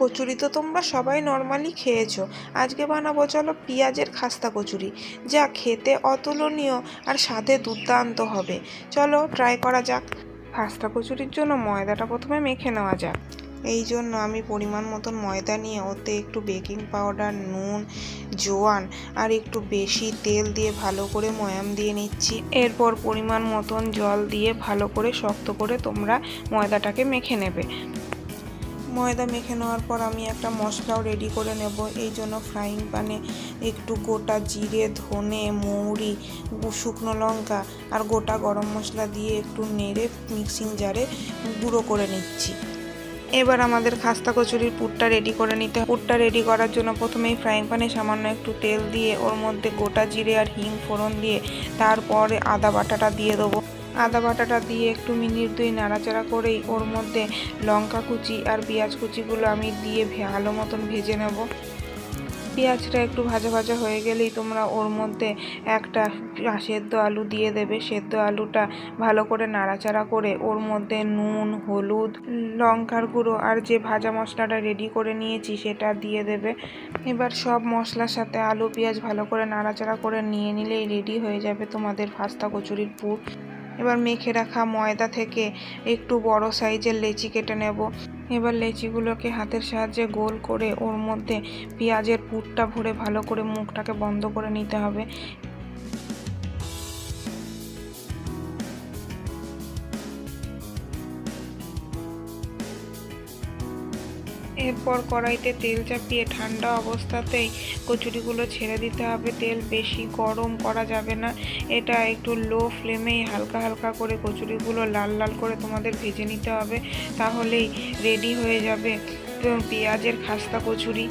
কচুরি তো তোমরা সবাই নর্মালি খেয়েছো, আজকে বানাবো চলো পেঁয়াজের খাস্তা কচুরি, যা খেতে অতুলনীয় আর স্বাদে দুর্দান্ত হবে। চলো ট্রাই করা যাক। খাস্তা কচুরির জন্য ময়দাটা প্রথমে মেখে নেওয়া যাক। এই জন্য আমি পরিমাণ মতন ময়দা নিয়ে ওতে একটু বেকিং পাউডার, নুন, জোয়ান আর একটু বেশি তেল দিয়ে ভালো করে ময়াম দিয়ে নিচ্ছি। এরপর পরিমাণ মতন জল দিয়ে ভালো করে শক্ত করে তোমরা ময়দাটাকে মেখে নেবে। ময়দা মেখে নেওয়ার পর আমি একটা মশলাও রেডি করে নেব। এই জন্য ফ্রাইং প্যানে একটু গোটা জিরে, ধনে, মৌরি, শুকনো লঙ্কা আর গোটা গরম মশলা দিয়ে একটু নেড়ে মিক্সিং জারে গুঁড়ো করে নিচ্ছি। এবার আমাদের খাস্তা কচুরির পুরটা রেডি করে নিতে। পুরটা রেডি করার জন্য প্রথমেই ফ্রাইং প্যানে সামান্য একটু তেল দিয়ে ওর মধ্যে গোটা জিরে আর হিং ফোড়ন দিয়ে তারপরে আদা বাটাটা দিয়ে দেবো। আদা বাটাটা দিয়ে একটু মিনিট 2 নাড়াচাড়া করেই ওর মধ্যে লঙ্কা কুচি আর পেঁয়াজ কুচিগুলো আমি দিয়ে ভালো মতন ভেজে নেব। পেঁয়াজটা একটু ভাজা ভাজা হয়ে গেলেই তোমরা ওর মধ্যে একটা সেদ্ধ আলু দিয়ে দেবে। সেদ্ধ আলুটা ভালো করে নাড়াচাড়া করে ওর মধ্যে নুন, হলুদ, লঙ্কার গুঁড়ো আর যে ভাজা মশলাটা রেডি করে নিয়েছি সেটা দিয়ে দেবে। এবার সব মশলার সাথে আলু পেঁয়াজ ভালো করে নাড়াচাড়া করে নিয়ে নিলেই রেডি হয়ে যাবে তোমাদের খাস্তা কচুরির পুর। এবার মেখে রাখা ময়দা থেকে একটু বড় সাইজের লেচি কেটে নেব। এবার লেচিগুলোকে হাতের সাহায্যে গোল করে ওর মধ্যে পেঁয়াজের পুরটা ভরে ভালো করে মুখটাকে বন্ধ করে নিতে হবে। এরপর কড়াইতে তেল চাপিয়ে ঠান্ডা অবস্থাতেই কচুরিগুলো ছেড়ে দিতে হবে। তেল বেশি গরম করা যাবে না, এটা একটু লো ফ্লেমেই হালকা হালকা করে কচুরিগুলো লাল লাল করে তোমাদের ভেজে নিতে হবে। তাহলেই রেডি হয়ে যাবে পেঁয়াজের খাস্তা কচুরি।